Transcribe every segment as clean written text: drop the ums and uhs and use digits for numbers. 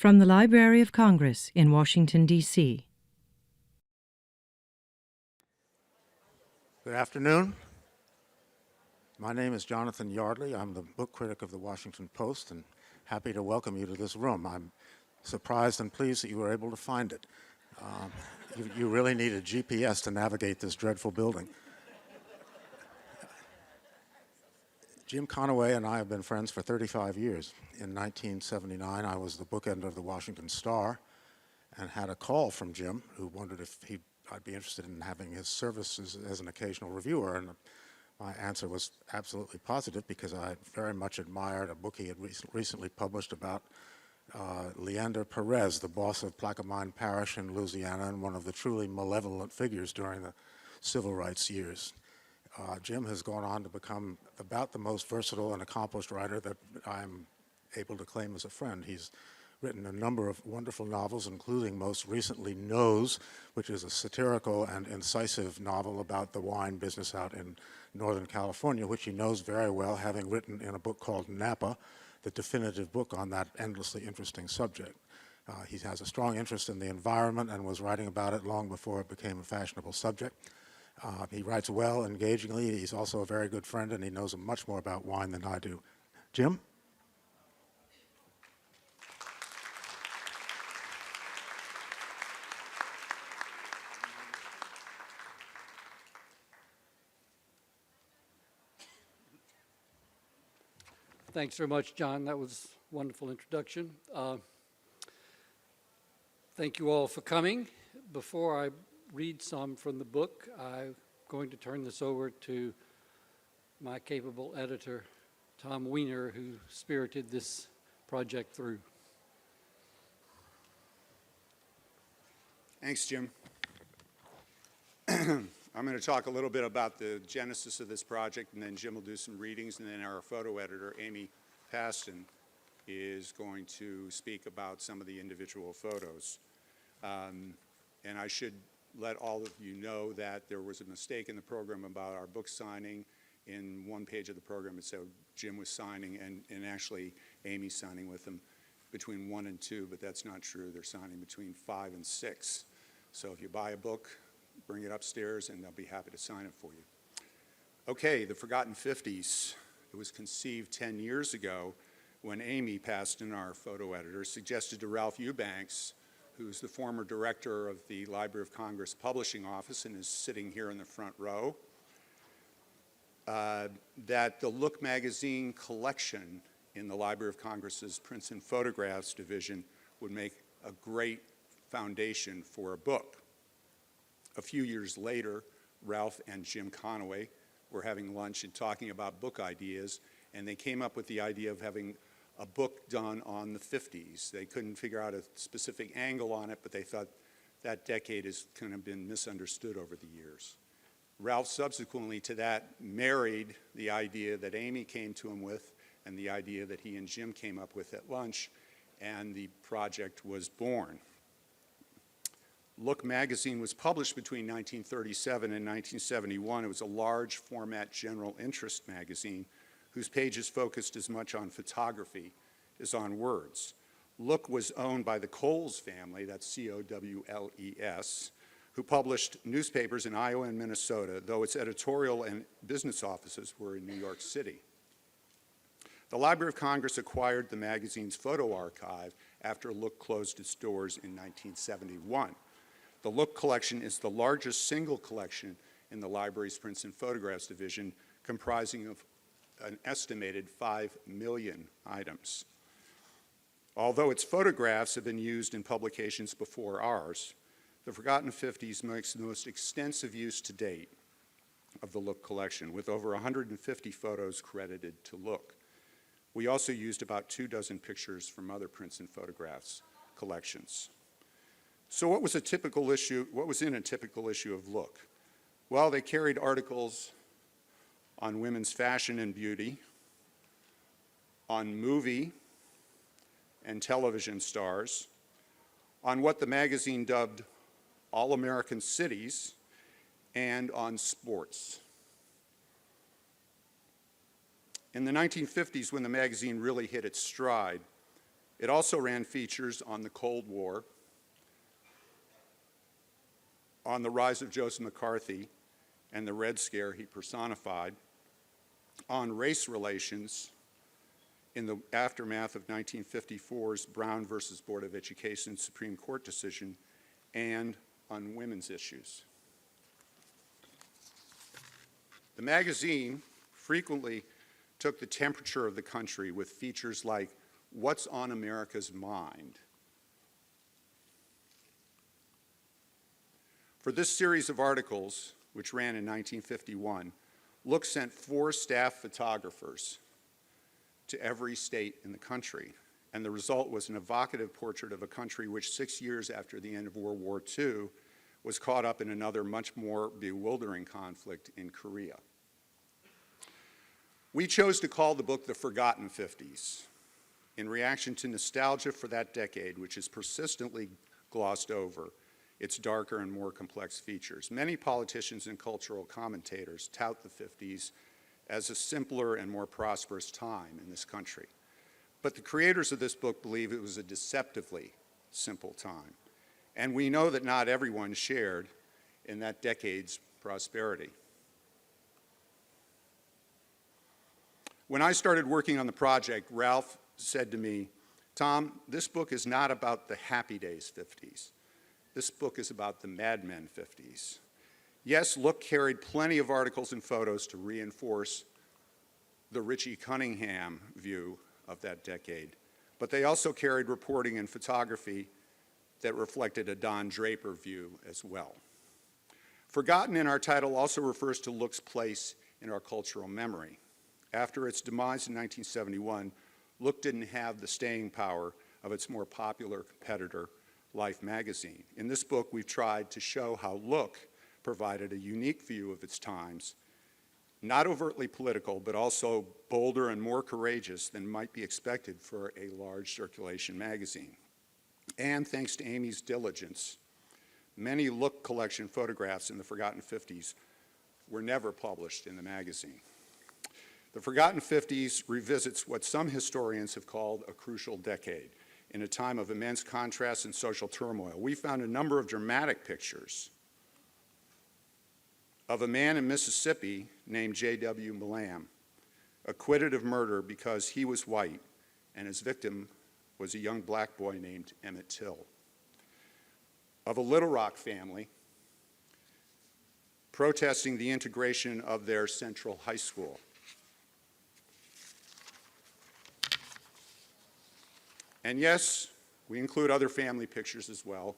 From the Library of Congress in Washington, D.C. Good afternoon. My name is Jonathan Yardley. I'm the book critic of the Washington Post and happy to welcome you to this room. I'm surprised and pleased that you were able to find it. You really need a GPS to navigate this dreadful building. Jim Conaway and I have been friends for 35 years. In 1979, I was the bookend of the Washington Star and had a call from Jim who wondered if I'd be interested in having his services as an occasional reviewer. And my answer was absolutely positive because I very much admired a book he had recently published about Leander Perez, the boss of Plaquemine Parish in Louisiana and one of the truly malevolent figures during the civil rights years. Jim has gone on to become about the most versatile and accomplished writer that I'm able to claim as a friend. He's written a number of wonderful novels, including most recently Nose, which is a satirical and incisive novel about the wine business out in Northern California, which he knows very well, having written in a book called Napa, the definitive book on that endlessly interesting subject. He has a strong interest in the environment and was writing about it long before it became a fashionable subject. He writes well, engagingly. He's also a very good friend, and he knows much more about wine than I do. Jim? Thanks very much, John. That was a wonderful introduction. Thank you all for coming. Before I read some from the book, I'm going to turn this over to my capable editor, Tom Wiener, who spirited this project through. Thanks, Jim. I'm going to talk a little bit about the genesis of this project, and then Jim will do some readings, and then our photo editor, Amy Pastan, is going to speak about some of the individual photos. And I should let all of you know that there was a mistake in the program about our book signing. In one page of the program, it said Jim was signing, and actually Amy's signing with him between 1 and 2, but that's not true. They're signing between 5 and 6. So if you buy a book, bring it upstairs, and they'll be happy to sign it for you. Okay, The Forgotten Fifties. It was conceived 10 years ago when Amy Pastan, our photo editor, suggested to Ralph Eubanks, who's the former director of the Library of Congress Publishing Office and is sitting here in the front row, that the Look magazine collection in the Library of Congress's Prints and Photographs division would make a great foundation for a book. A few years later, Ralph and Jim Conaway were having lunch and talking about book ideas, and they came up with the idea of having a book done on the 50s. They couldn't figure out a specific angle on it, but they thought that decade has kind of been misunderstood over the years. Ralph subsequently to that married the idea that Amy came to him with and the idea that he and Jim came up with at lunch, and the project was born. Look magazine was published between 1937 and 1971. It was a large format general interest magazine whose pages focused as much on photography as on words. Look was owned by the Coles family, that's C-O-W-L-E-S, who published newspapers in Iowa and Minnesota, though its editorial and business offices were in New York City. The Library of Congress acquired the magazine's photo archive after Look closed its doors in 1971. The Look collection is the largest single collection in the library's Prints and Photographs division, comprising of an estimated 5 million items. Although its photographs have been used in publications before ours, The Forgotten Fifties makes the most extensive use to date of the Look collection, with over 150 photos credited to Look. We also used about 24 pictures from other Prints and Photographs collections. So what was in a typical issue of Look? Well, they carried articles on women's fashion and beauty, on movie and television stars, on what the magazine dubbed all-American cities, and on sports. In the 1950s, when the magazine really hit its stride, It also ran features on the Cold War, on the rise of Joseph McCarthy and the Red Scare he personified, on race relations in the aftermath of 1954's Brown versus Board of Education Supreme Court decision, and on women's issues. The magazine frequently took the temperature of the country with features like "What's on America's Mind?" For this series of articles, which ran in 1951, Look sent 4 staff photographers to every state in the country, and the result was an evocative portrait of a country which 6 years after the end of World War II was caught up in another much more bewildering conflict in Korea. We chose to call the book The Forgotten Fifties in reaction to nostalgia for that decade, which is persistently glossed over its darker and more complex features. Many politicians and cultural commentators tout the 50s as a simpler and more prosperous time in this country. But the creators of this book believe it was a deceptively simple time. And we know that not everyone shared in that decade's prosperity. When I started working on the project, Ralph said to me, "Tom, this book is not about the happy days 50s. This book is about the Mad Men 50s. Yes, Look carried plenty of articles and photos to reinforce the Richie Cunningham view of that decade, but they also carried reporting and photography that reflected a Don Draper view as well. Forgotten in our title also refers to Look's place in our cultural memory. After its demise in 1971, Look didn't have the staying power of its more popular competitor, Life magazine. In this book, we've tried to show how Look provided a unique view of its times, not overtly political, but also bolder and more courageous than might be expected for a large circulation magazine. And thanks to Amy's diligence, many Look collection photographs in the Forgotten 50s were never published in the magazine. The Forgotten 50s revisits what some historians have called a crucial decade, in a time of immense contrast and social turmoil. We found a number of dramatic pictures of a man in Mississippi named J.W. Milam, acquitted of murder because he was white and his victim was a young black boy named Emmett Till. Of a Little Rock family protesting the integration of their central high school. And yes, we include other family pictures as well,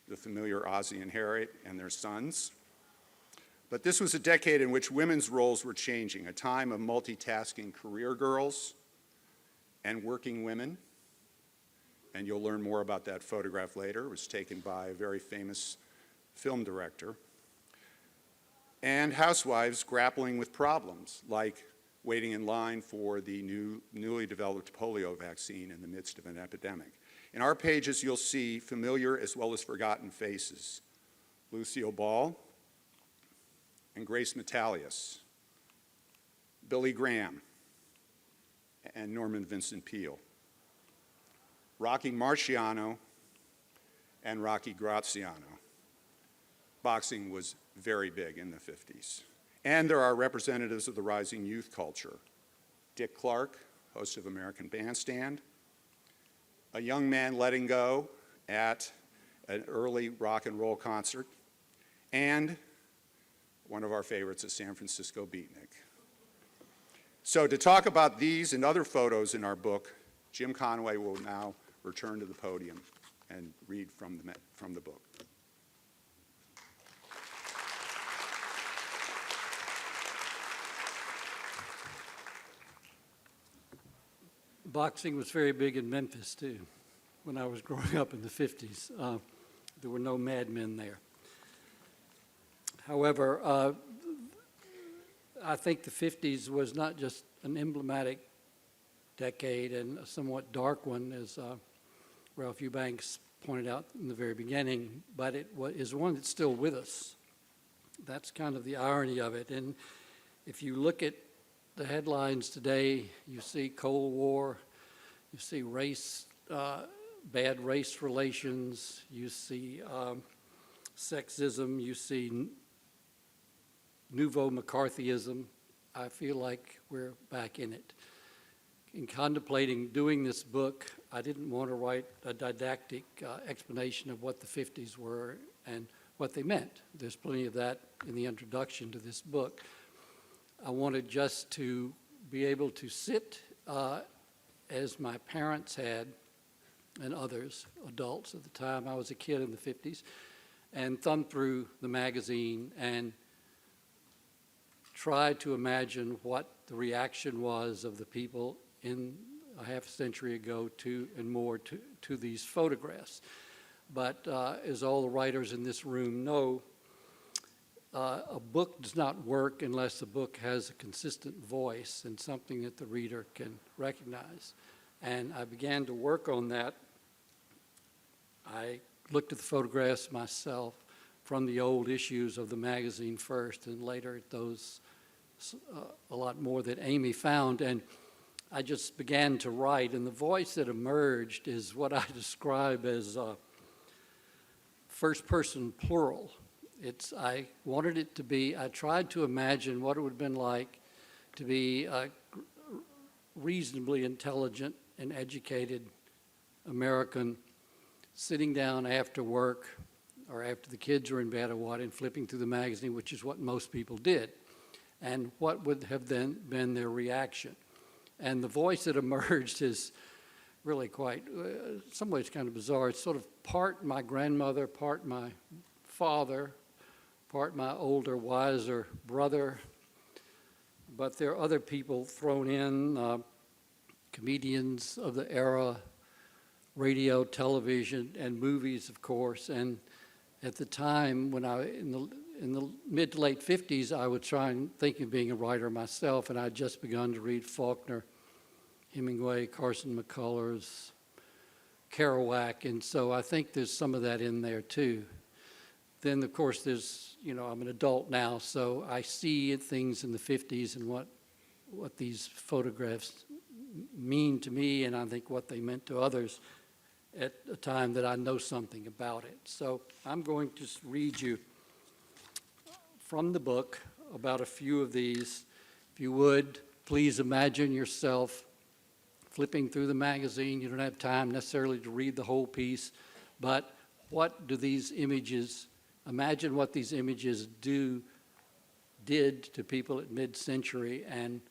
the familiar Ozzie and Harriet and their sons. But this was a decade in which women's roles were changing, a time of multitasking career girls and working women. And you'll learn more about that photograph later. It was taken by a very famous film director. And housewives grappling with problems like waiting in line for the newly developed polio vaccine in the midst of an epidemic. In our pages, you'll see familiar as well as forgotten faces. Lucille Ball and Grace Metalius, Billy Graham, and Norman Vincent Peale, Rocky Marciano and Rocky Graziano. Boxing was very big in the 50s. And there are representatives of the rising youth culture. Dick Clark, host of American Bandstand, a young man letting go at an early rock and roll concert, and one of our favorites, a San Francisco beatnik. So to talk about these and other photos in our book, Jim Conaway will now return to the podium and read from the book. Boxing was very big in Memphis, too, when I was growing up in the 50s. There were no madmen there. However, I think the 50s was not just an emblematic decade and a somewhat dark one, as Ralph Eubanks pointed out in the very beginning, but it is one that's still with us. That's kind of the irony of it. And if you look at the headlines today, you see Cold War, you see race bad race relations, you see sexism, you see nouveau McCarthyism. I feel like we're back in it. In contemplating doing this book, I didn't want to write a didactic explanation of what the 50s were and what they meant. There's plenty of that in the introduction to this book. I wanted just to be able to sit as my parents had and others, adults at the time, I was a kid in the 50s, and thumb through the magazine and try to imagine what the reaction was of the people in a half century ago to these photographs. But as all the writers in this room know, a book does not work unless the book has a consistent voice and something that the reader can recognize. And I began to work on that. I looked at the photographs myself from the old issues of the magazine first, and later at those a lot more that Amy found. And I just began to write, and the voice that emerged is what I describe as first person plural. I wanted it to be, I tried to imagine what it would have been like to be a reasonably intelligent and educated American sitting down after work or after the kids were in bed or what, and flipping through the magazine, which is what most people did, and what would have then been their reaction. And the voice that emerged is really quite, in some ways kind of bizarre. It's sort of part my grandmother, part my father, part my older, wiser brother. But there are other people thrown in, comedians of the era, radio, television, and movies, of course. And at the time, when in the mid to late 50s, I would try and think of being a writer myself, and I'd just begun to read Faulkner, Hemingway, Carson McCullers, Kerouac, and so I think there's some of that in there too. Then, of course, there's, I'm an adult now, so I see things in the 50s and what these photographs mean to me, and I think what they meant to others at a time that I know something about it. So I'm going to just read you from the book about a few of these. If you would, please imagine yourself flipping through the magazine. You don't have time necessarily to read the whole piece, but what do these images, imagine what these images did to people at mid-century, and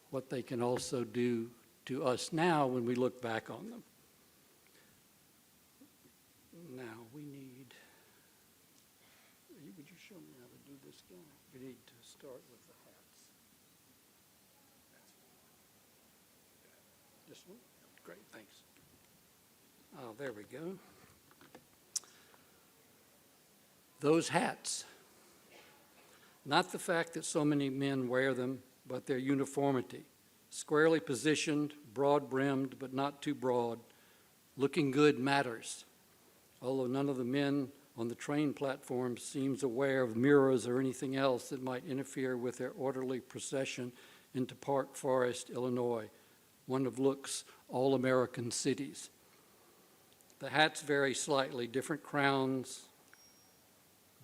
what they can also do to us now when we look back on them. Now we need, would you show me how to do this again? We need to start with the hats. This one? Great, thanks. Oh, there we go. Those hats. Not the fact that so many men wear them, but their uniformity. Squarely positioned, broad-brimmed, but not too broad. Looking good matters. Although none of the men on the train platform seems aware of mirrors or anything else that might interfere with their orderly procession into Park Forest, Illinois, one of Look's all-American cities. The hats vary slightly, different crowns,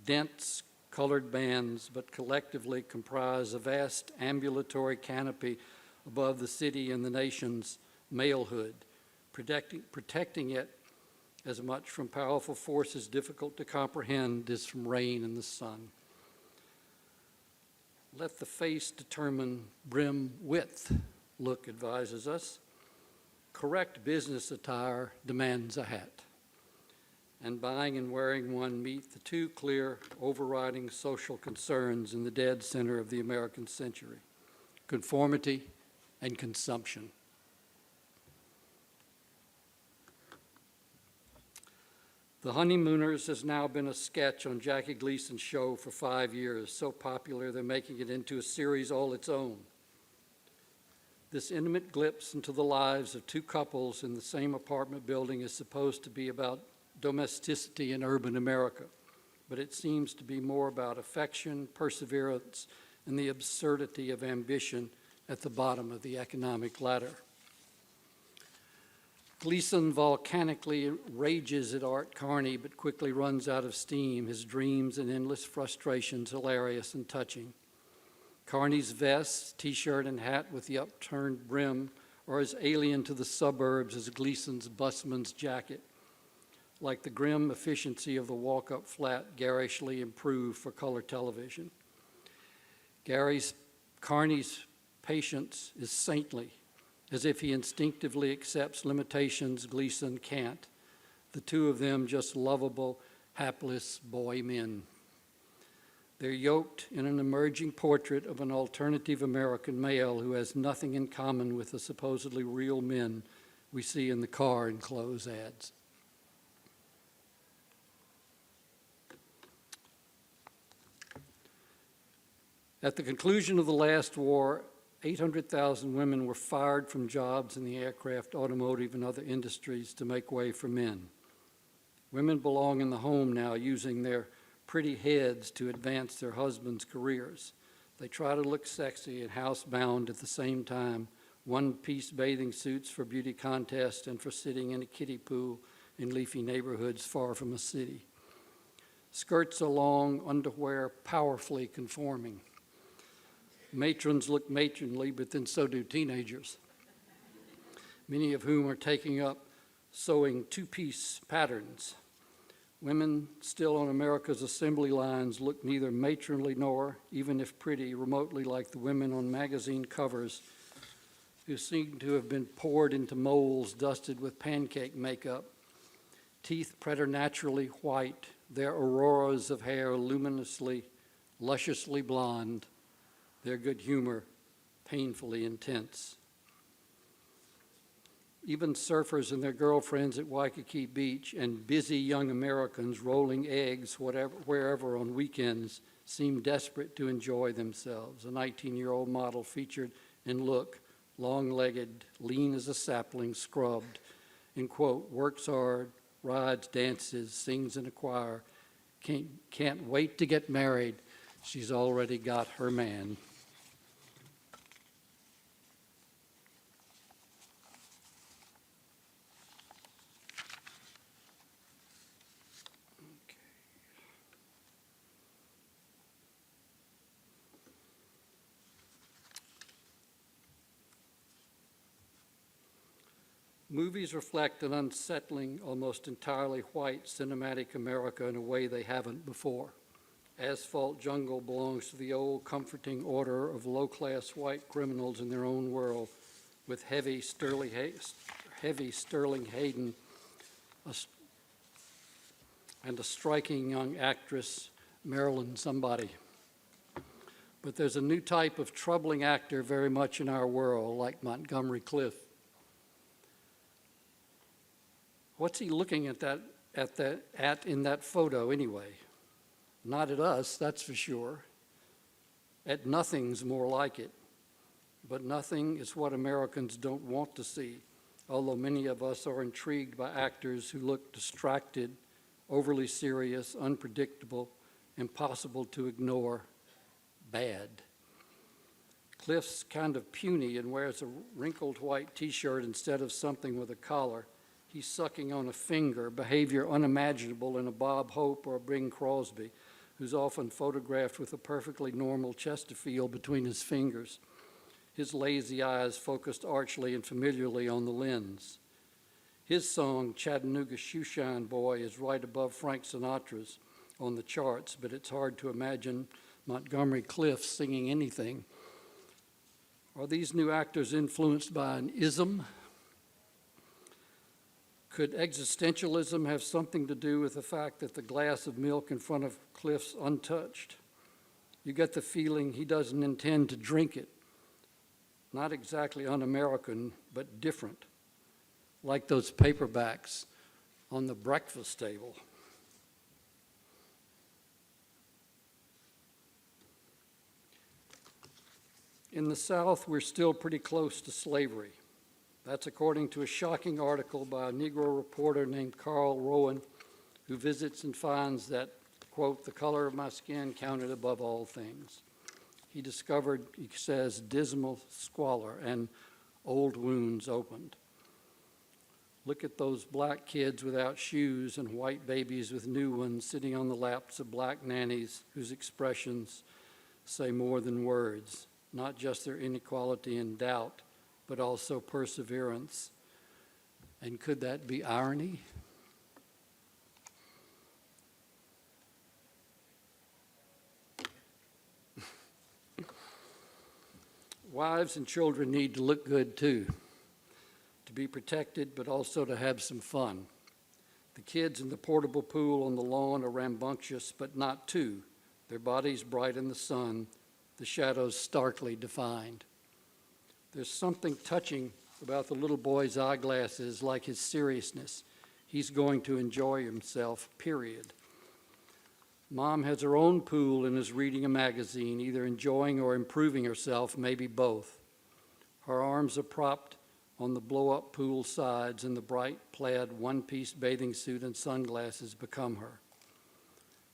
dense colored bands, but collectively comprise a vast ambulatory canopy above the city and the nation's malehood, protecting it as much from powerful forces difficult to comprehend as from rain and the sun. Let the face determine brim width, Look advises us. Correct business attire demands a hat, and buying and wearing one meet the two clear overriding social concerns in the dead center of the American century: conformity and consumption. The Honeymooners has now been a sketch on Jackie Gleason's show for 5 years, so popular they're making it into a series all its own. This intimate glimpse into the lives of two couples in the same apartment building is supposed to be about domesticity in urban America, but it seems to be more about affection, perseverance, and the absurdity of ambition at the bottom of the economic ladder. Gleason volcanically rages at Art Carney, but quickly runs out of steam, his dreams and endless frustrations hilarious and touching. Carney's vest, T-shirt, and hat with the upturned brim are as alien to the suburbs as Gleason's busman's jacket, like the grim efficiency of the walk-up flat garishly improved for color television. Carney's patience is saintly, as if he instinctively accepts limitations Gleason can't. The two of them just lovable, hapless boy men. They're yoked in an emerging portrait of an alternative American male who has nothing in common with the supposedly real men we see in the car and clothes ads. At the conclusion of the last war, 800,000 women were fired from jobs in the aircraft, automotive, and other industries to make way for men. Women belong in the home now, using their pretty heads to advance their husbands' careers. They try to look sexy and housebound at the same time, one-piece bathing suits for beauty contests and for sitting in a kiddie pool in leafy neighborhoods far from a city. Skirts are long, underwear powerfully conforming. Matrons look matronly, but then so do teenagers, many of whom are taking up sewing two-piece patterns. Women still on America's assembly lines look neither matronly nor, even if pretty, remotely like the women on magazine covers who seem to have been poured into molds dusted with pancake makeup, teeth preternaturally white, their auroras of hair luminously, lusciously blonde, their good humor painfully intense. Even surfers and their girlfriends at Waikiki Beach and busy young Americans rolling eggs wherever on weekends seem desperate to enjoy themselves. A 19-year-old model featured in Look, long-legged, lean as a sapling, scrubbed, in quote, works hard, rides, dances, sings in a choir, can't wait to get married. She's already got her man. Movies reflect an unsettling, almost entirely white cinematic America in a way they haven't before. Asphalt Jungle belongs to the old comforting order of low-class white criminals in their own world, with heavy Sterling Hayden and a striking young actress, Marilyn somebody. But there's a new type of troubling actor very much in our world, like Montgomery Clift. What's he looking at in that photo anyway? Not at us, that's for sure. At nothing's more like it. But nothing is what Americans don't want to see, although many of us are intrigued by actors who look distracted, overly serious, unpredictable, impossible to ignore, bad. Clift's kind of puny and wears a wrinkled white T-shirt instead of something with a collar. He's sucking on a finger, behavior unimaginable in a Bob Hope or a Bing Crosby, who's often photographed with a perfectly normal Chesterfield between his fingers, his lazy eyes focused archly and familiarly on the lens. His song, Chattanooga Shoeshine Boy, is right above Frank Sinatra's on the charts, but it's hard to imagine Montgomery Clift singing anything. Are these new actors influenced by an ism? Could existentialism have something to do with the fact that the glass of milk in front of Clift's untouched? You get the feeling he doesn't intend to drink it. Not exactly un-American, but different, like those paperbacks on the breakfast table. In the South, we're still pretty close to slavery. That's according to a shocking article by a Negro reporter named Carl Rowan, who visits and finds that, quote, the color of my skin counted above all things. He discovered, he says, dismal squalor and old wounds opened. Look at those black kids without shoes and white babies with new ones sitting on the laps of black nannies whose expressions say more than words, not just their inequality and doubt, but also perseverance. And could that be irony? Wives and children need to look good too, to be protected, but also to have some fun. The kids in the portable pool on the lawn are rambunctious, but not too. Their bodies bright in the sun, the shadows starkly defined. There's something touching about the little boy's eyeglasses, like his seriousness. He's going to enjoy himself, period. Mom has her own pool and is reading a magazine, either enjoying or improving herself, maybe both. Her arms are propped on the blow-up pool sides, and the bright plaid one-piece bathing suit and sunglasses become her.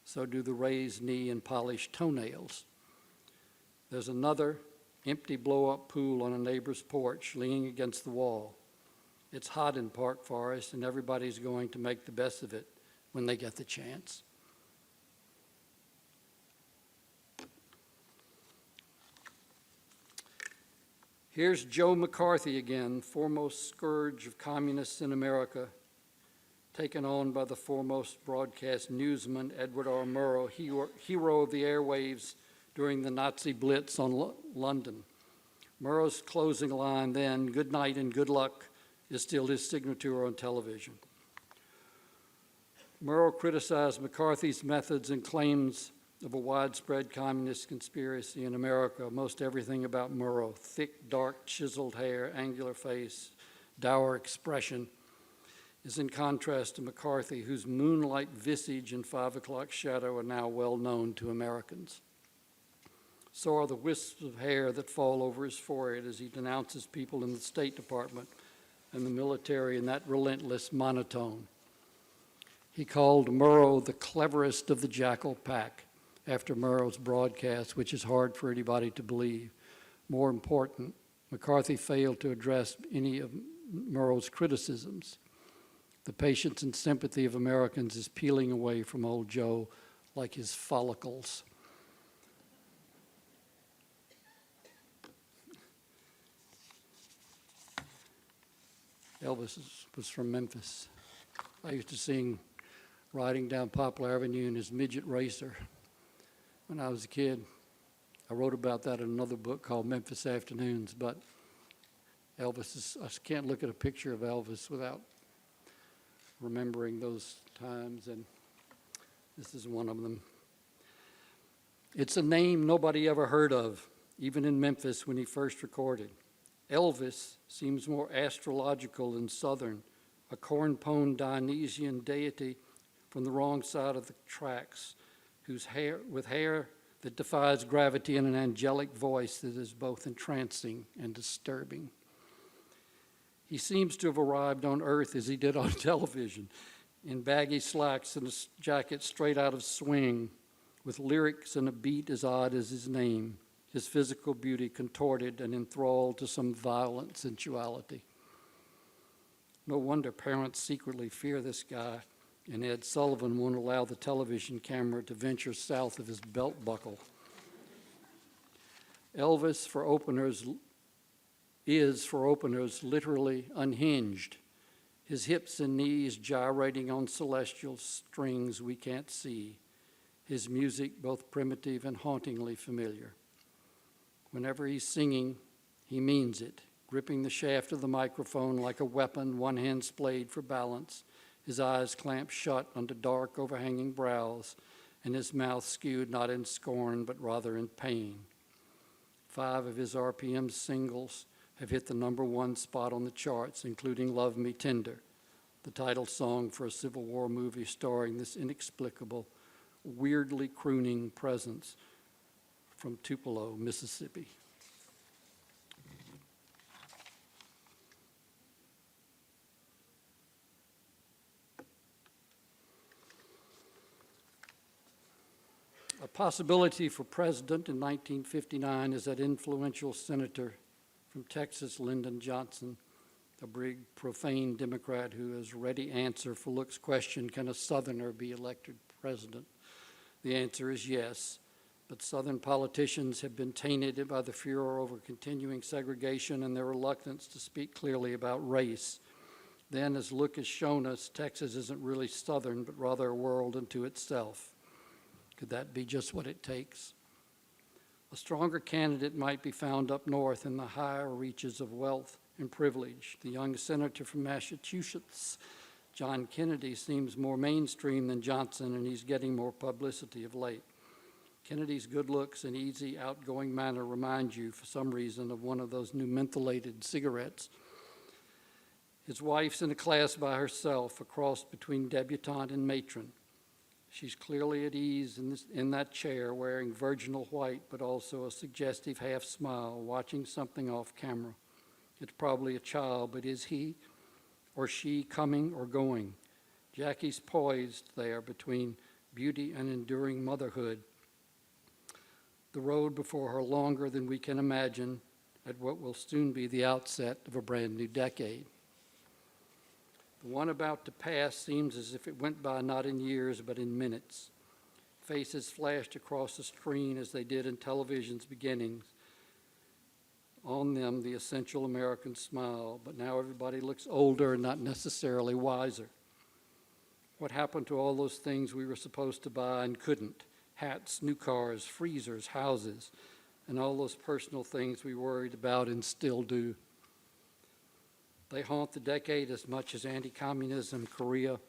So do the raised knee and polished toenails. There's another empty blow-up pool on a neighbor's porch, leaning against the wall. It's hot in Park Forest, and everybody's going to make the best of it when they get the chance. Here's Joe McCarthy again, foremost scourge of communists in America, taken on by the foremost broadcast newsman, Edward R. Murrow, hero of the airwaves during the Nazi Blitz on London. Murrow's closing line then, "Good night and good luck," is still his signature on television. Murrow criticized McCarthy's methods and claims of a widespread communist conspiracy in America. Most everything about Murrow, thick, dark, chiseled hair, angular face, dour expression, is in contrast to McCarthy, whose moonlight visage and 5 o'clock shadow are now well known to Americans. So are the wisps of hair that fall over his forehead as he denounces people in the State Department and the military in that relentless monotone. He called Murrow the cleverest of the jackal pack after Murrow's broadcast, which is hard for anybody to believe. More important, McCarthy failed to address any of Murrow's criticisms. The patience and sympathy of Americans is peeling away from old Joe like his follicles. Elvis was from Memphis. I used to sing riding down Poplar Avenue in his midget racer when I was a kid. I wrote about that in another book called Memphis Afternoons, but Elvis I can't look at a picture of Elvis without remembering those times, and this is one of them. It's a name nobody ever heard of, even in Memphis when he first recorded. Elvis seems more astrological and southern, a corn-pone Dionysian deity from the wrong side of the tracks, with hair that defies gravity and an angelic voice that is both entrancing and disturbing. He seems to have arrived on Earth as he did on television, in baggy slacks and a jacket straight out of Swing, with lyrics and a beat as odd as his name, his physical beauty contorted and enthralled to some violent sensuality. No wonder parents secretly fear this guy, and Ed Sullivan won't allow the television camera to venture south of his belt buckle. Elvis, for openers, literally unhinged, his hips and knees gyrating on celestial strings we can't see, his music both primitive and hauntingly familiar. Whenever he's singing, he means it, gripping the shaft of the microphone like a weapon, one hand splayed for balance, his eyes clamped shut under dark, overhanging brows, and his mouth skewed not in scorn, but rather in pain. 5 of his RPM singles have hit the #1 spot on the charts, including Love Me Tender, the title song for a Civil War movie starring this inexplicable, weirdly crooning presence from Tupelo, Mississippi. A possibility for president in 1959 is that influential senator from Texas, Lyndon Johnson, a big, profane Democrat who has a ready answer for Look's question, can a Southerner be elected president? The answer is yes, but Southern politicians have been tainted by the furor over continuing segregation and their reluctance to speak clearly about race. Then, as Look has shown us, Texas isn't really Southern, but rather a world unto itself. Could that be just what it takes? A stronger candidate might be found up north in the higher reaches of wealth and privilege. The young senator from Massachusetts, John Kennedy, seems more mainstream than Johnson, and he's getting more publicity of late. Kennedy's good looks and easy, outgoing manner remind you, for some reason, of one of those new mentholated cigarettes. His wife's in a class by herself, a cross between debutante and matron. She's clearly at ease in that chair, wearing virginal white, but also a suggestive half smile, watching something off camera. It's probably a child, but is he or she coming or going? Jackie's poised there between beauty and enduring motherhood. The road before her longer than we can imagine at what will soon be the outset of a brand new decade. The one about to pass seems as if it went by not in years, but in minutes. Faces flashed across the screen as they did in television's beginnings. On them, the essential American smile, but now everybody looks older and not necessarily wiser. What happened to all those things we were supposed to buy and couldn't? Hats, new cars, freezers, houses, and all those personal things we worried about and still do. They haunt the decade as much as anti-communism, Korea,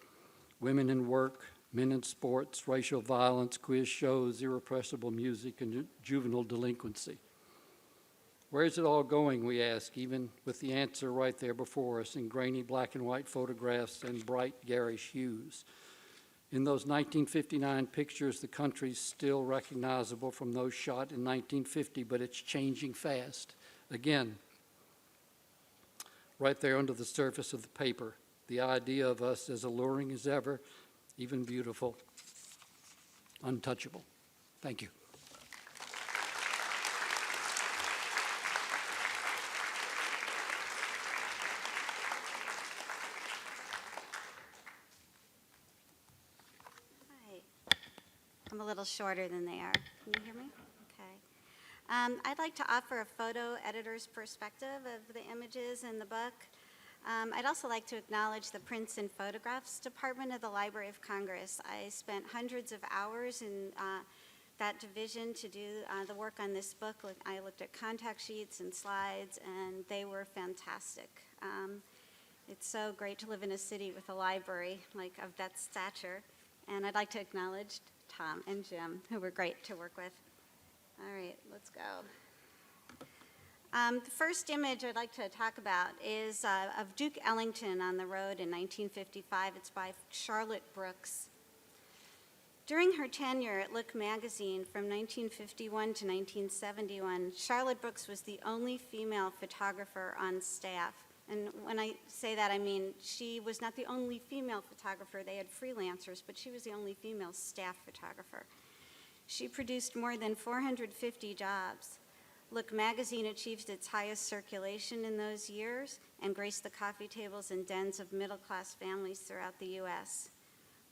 women in work, men in sports, racial violence, quiz shows, irrepressible music, and juvenile delinquency. Where is it all going, we ask, even with the answer right there before us in grainy black and white photographs and bright garish hues. In those 1959 pictures, the country's still recognizable from those shot in 1950, but it's changing fast. Again, right there under the surface of the paper, the idea of us as alluring as ever, even beautiful, untouchable. Thank you. I'm a little shorter than they are. Can you hear me? Okay. I'd like to offer a photo editor's perspective of the images in the book. I'd also like to acknowledge the Prints and Photographs Department of the Library of Congress. I spent hundreds of hours in that division to do the work on this book. I looked at contact sheets and slides, and they were fantastic. It's so great to live in a city with a library like of that stature, and I'd like to acknowledge Tom and Jim, who were great to work with. All right, let's go. The first image I'd like to talk about is of Duke Ellington on the road in 1955. It's by Charlotte Brooks. During her tenure at Look magazine from 1951 to 1971, Charlotte Brooks was the only female photographer on staff. And when I say that, I mean she was not the only female photographer. They had freelancers, but she was the only female staff photographer. She produced more than 450 jobs. Look magazine achieved its highest circulation in those years and graced the coffee tables and dens of middle-class families throughout the U.S.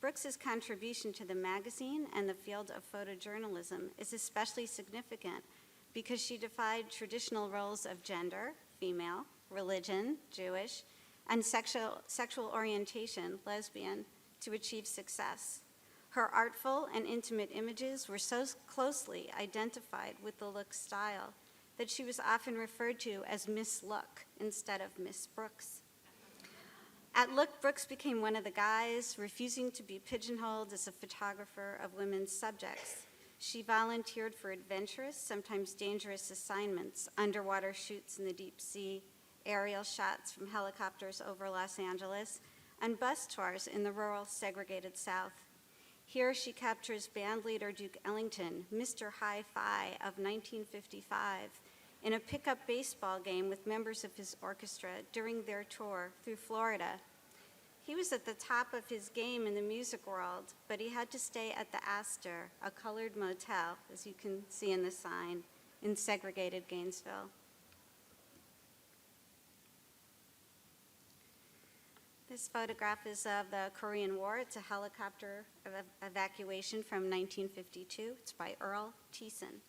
Brooks's contribution to the magazine and the field of photojournalism is especially significant because she defied traditional roles of gender, female, religion, Jewish, and sexual orientation, lesbian, to achieve success. Her artful and intimate images were so closely identified with the Look style that she was often referred to as Miss Look instead of Miss Brooks. At Look, Brooks became one of the guys refusing to be pigeonholed as a photographer of women's subjects. She volunteered for adventurous, sometimes dangerous assignments, underwater shoots in the deep sea, aerial shots from helicopters over Los Angeles, and bus tours in the rural, segregated South. Here she captures band leader Duke Ellington, Mr. Hi-Fi of 1955, in a pickup baseball game with members of his orchestra during their tour through Florida. He was at the top of his game in the music world, but he had to stay at the Astor, a colored motel, as you can see in the sign, in segregated Gainesville. This photograph is of the Korean War. It's a helicopter evacuation from 1952. It's by Earl Thompson.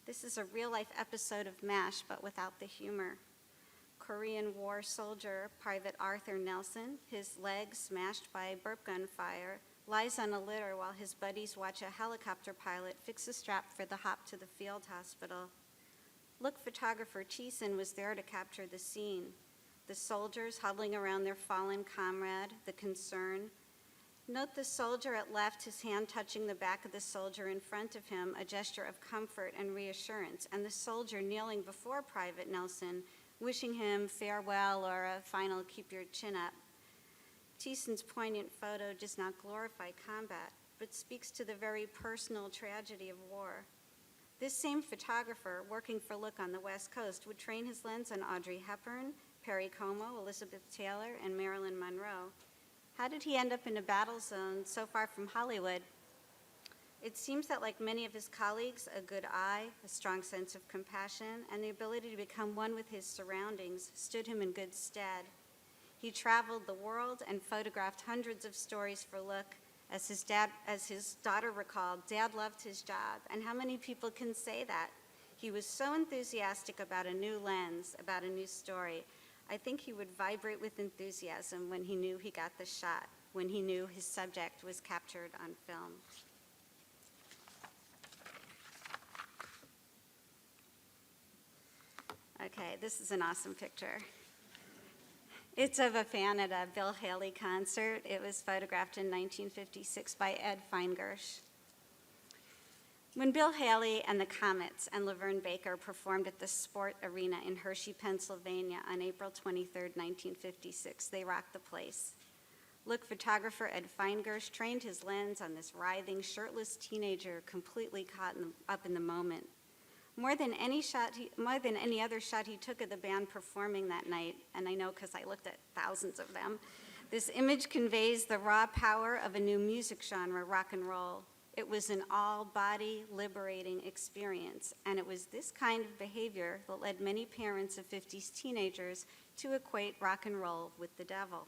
This is a real-life episode of MASH, but without the humor. Korean War soldier Private Arthur Nelson, his legs smashed by burp gun fire, lies on a litter while his buddies watch a helicopter pilot fix a strap for the hop to the field hospital. Look photographer Thiessen was there to capture the scene. The soldiers huddling around their fallen comrade, the concern. Note the soldier at left, his hand touching the back of the soldier in front of him, a gesture of comfort and reassurance, and the soldier kneeling before Private Nelson, wishing him farewell or a final keep your chin up. Thiessen's poignant photo does not glorify combat, but speaks to the very personal tragedy of war. This same photographer, working for Look on the West Coast, would train his lens on Audrey Hepburn, Perry Como, Elizabeth Taylor, and Marilyn Monroe. How did he end up in a battle zone so far from Hollywood? It seems that, like many of his colleagues, a good eye, a strong sense of compassion, and the ability to become one with his surroundings stood him in good stead. He traveled the world and photographed hundreds of stories for Look. As his daughter recalled, Dad loved his job, and how many people can say that? He was so enthusiastic about a new lens, about a new story. I think he would vibrate with enthusiasm when he knew he got the shot, when he knew his subject was captured on film. Okay, this is an awesome picture. It's of a fan at a Bill Haley concert. It was photographed in 1956 by Ed Fine Gersh. When Bill Haley and the Comets and Laverne Baker performed at the Sport Arena in Hershey, Pennsylvania on April 23, 1956, they rocked the place. Look photographer Ed Fine Gersh trained his lens on this writhing, shirtless teenager completely caught up in the moment. More than any other shot he took of the band performing that night, and I know because I looked at thousands of them, this image conveys the raw power of a new music genre, rock and roll. It was an all-body liberating experience, and it was this kind of behavior that led many parents of 50s teenagers to equate rock and roll with the devil.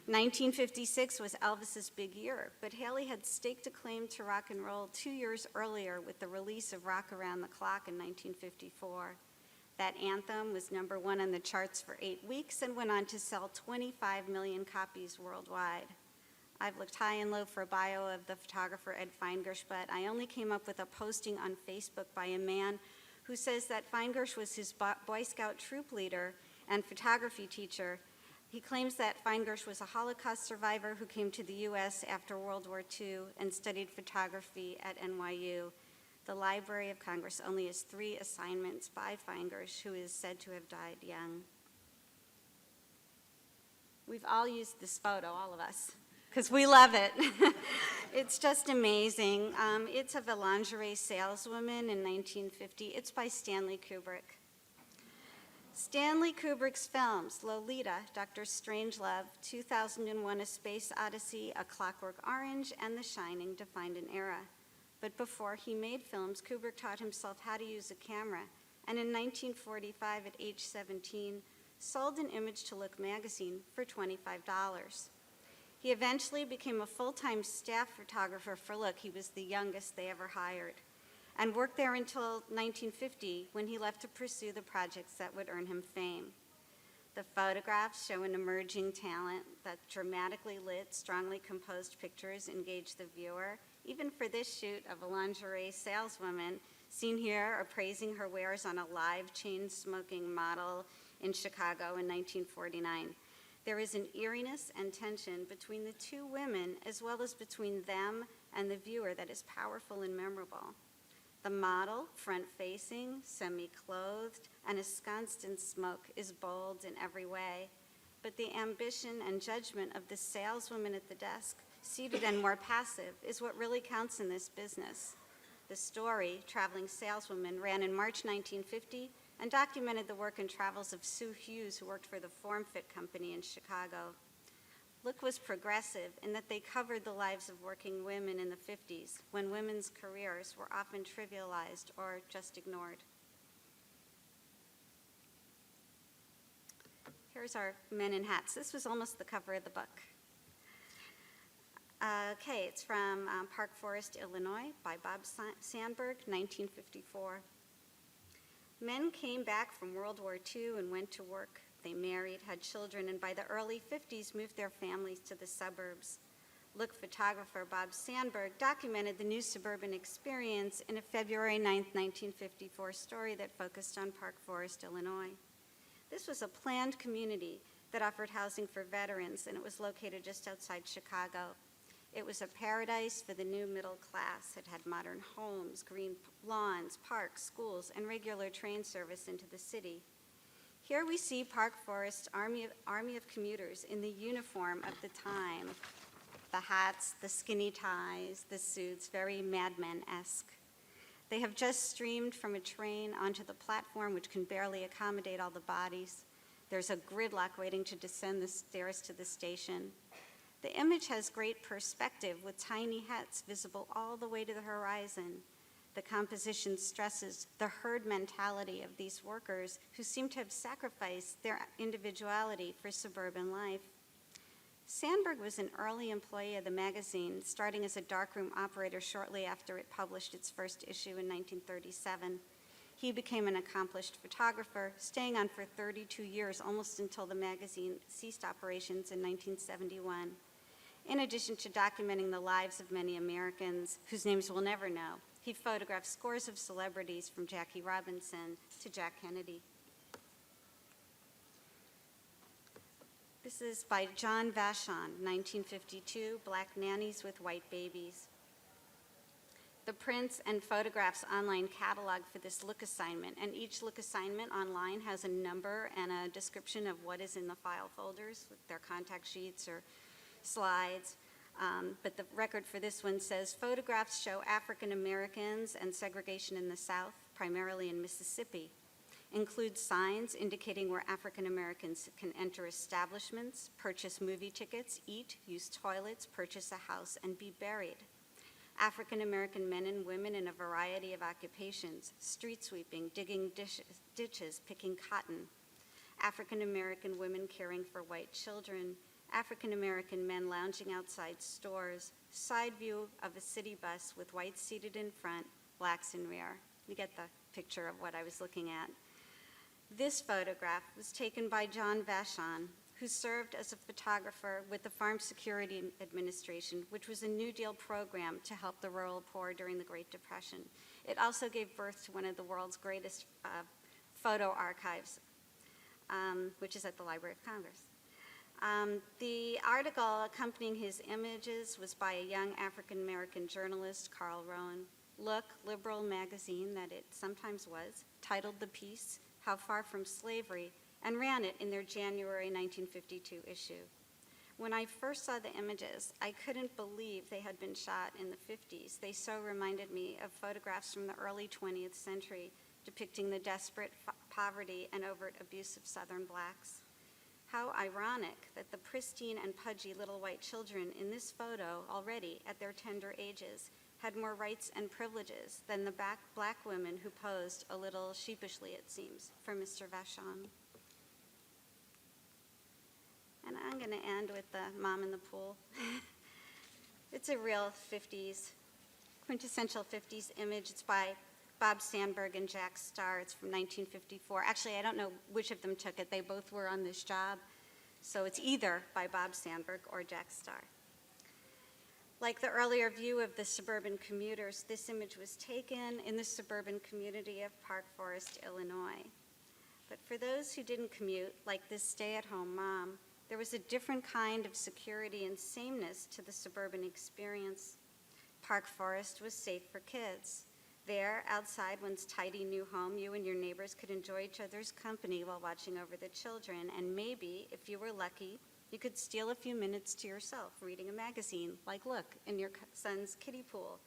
1956 was Elvis's big year, but Haley had staked a claim to rock and roll 2 years earlier with the release of Rock Around the Clock in 1954. That anthem was #1 on the charts for 8 weeks and went on to sell 25 million copies worldwide. I've looked high and low for a bio of the photographer Ed Fine Gersh, but I only came up with a posting on Facebook by a man who says that Fine Gersh was his Boy Scout troop leader and photography teacher. He claims that Fine Gersh was a Holocaust survivor who came to the U.S. after World War II and studied photography at NYU. The Library of Congress only has 3 assignments by Fine Gersh, who is said to have died young. We've all used this photo, all of us, because we love it. It's just amazing. It's of a lingerie saleswoman in 1950. It's by Stanley Kubrick. Stanley Kubrick's films, Lolita, Dr. Strangelove, 2001: A Space Odyssey, A Clockwork Orange, and The Shining defined an era. But before he made films, Kubrick taught himself how to use a camera, and in 1945, at age 17, sold an image to Look magazine for $25. He eventually became a full-time staff photographer for Look. He was the youngest they ever hired, and worked there until 1950, when he left to pursue the projects that would earn him fame. The photographs show an emerging talent that dramatically lit, strongly composed pictures engage the viewer. Even for this shoot of a lingerie saleswoman, seen here appraising her wares on a live chain-smoking model in Chicago in 1949. There is an eeriness and tension between the two women, as well as between them and the viewer, that is powerful and memorable. The model, front-facing, semi-clothed, and ensconced in smoke, is bold in every way. But the ambition and judgment of the saleswoman at the desk, seated and more passive, is what really counts in this business. The story, Traveling Saleswoman, ran in March 1950 and documented the work and travels of Sue Hughes, who worked for the Form Fit Company in Chicago. Look was progressive in that they covered the lives of working women in the 50s, when women's careers were often trivialized or just ignored. Here Where's our men in hats? This was almost the cover of the book. Okay, it's from Park Forest, Illinois, by Bob Sandberg, 1954. Men came back from World War II and went to work. They married, had children, and by the early 50s moved their families to the suburbs. Look photographer Bob Sandberg documented the new suburban experience in a February 9, 1954 story that focused on Park Forest, Illinois. This was a planned community that offered housing for veterans, and it was located just outside Chicago. It was a paradise for the new middle class. It had modern homes, green lawns, parks, schools, and regular train service into the city. Here we see Park Forest's army of commuters in the uniform of the time. The hats, the skinny ties, the suits, very Mad Men-esque. They have just streamed from a train onto the platform, which can barely accommodate all the bodies. There's a gridlock waiting to descend the stairs to the station. The image has great perspective with tiny hats visible all the way to the horizon. The composition stresses the herd mentality of these workers who seem to have sacrificed their individuality for suburban life. Sandberg was an early employee of the magazine, starting as a darkroom operator shortly after it published its first issue in 1937. He became an accomplished photographer, staying on for 32 years, almost until the magazine ceased operations in 1971. In addition to documenting the lives of many Americans whose names we'll never know, he photographed scores of celebrities from Jackie Robinson to Jack Kennedy. This is by John Vachon, 1952, Black Nannies with White Babies. The prints and photographs online catalog for this look assignment, and each look assignment online has a number and a description of what is in the file folders with their contact sheets or slides. But the record for this one says, photographs show African Americans and segregation in the South, primarily in Mississippi. Includes signs indicating where African Americans can enter establishments, purchase movie tickets, eat, use toilets, purchase a house, and be buried. African American men and women in a variety of occupations, street sweeping, digging ditches, picking cotton. African American women caring for white children. African American men lounging outside stores. Side view of a city bus with whites seated in front, blacks in rear. You get the picture of what I was looking at. This photograph was taken by John Vachon, who served as a photographer with the Farm Security Administration, which was a New Deal program to help the rural poor during the Great Depression. It also gave birth to one of the world's greatest photo archives, which is at the Library of Congress. The article accompanying his images was by a young African-American journalist, Carl Rowan. Look, liberal magazine that it sometimes was, titled the piece, How Far From Slavery, and ran it in their January 1952 issue. When I first saw the images, I couldn't believe they had been shot in the 50s. They so reminded me of photographs from the early 20th century depicting the desperate poverty and overt abuse of Southern blacks. How ironic that the pristine and pudgy little white children in this photo already at their tender ages had more rights and privileges than the black women who posed a little sheepishly, it seems, for Mr. Vachon. And I'm going to end with the mom in the pool. It's a real 50s, quintessential 50s image. It's by Bob Sandberg and Jack Starr. It's from 1954. Actually, I don't know which of them took it. They both were on this job. So it's either by Bob Sandberg or Jack Starr. Like the earlier view of the suburban commuters, this image was taken in the suburban community of Park Forest, Illinois. But for those who didn't commute, like this stay-at-home mom, there was a different kind of security and sameness to the suburban experience. Park Forest was safe for kids. There, outside one's tidy new home, you and your neighbors could enjoy each other's company while watching over the children, and maybe, if you were lucky, you could steal a few minutes to yourself reading a magazine, like Look, in your son's kiddie pool,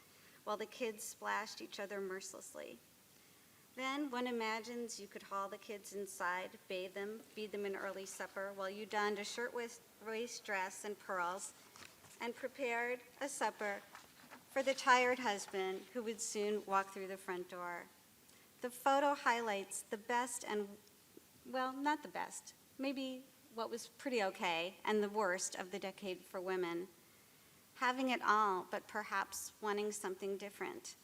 while the kids splashed each other mercilessly. Then one imagines you could haul the kids inside, bathe them, feed them an early supper, while you donned a shirtwaist dress and pearls and prepared a supper for the tired husband who would soon walk through the front door. The photo highlights the best and, well, not the best, maybe what was pretty okay and the worst of the decade for women. Having it all, but perhaps wanting something different.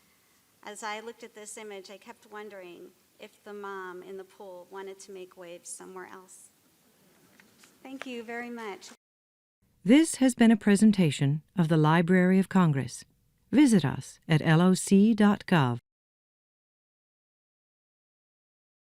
As I looked at this image, I kept wondering if the mom in the pool wanted to make waves somewhere else. Thank you very much. This has been a presentation of the Library of Congress. Visit us at loc.gov.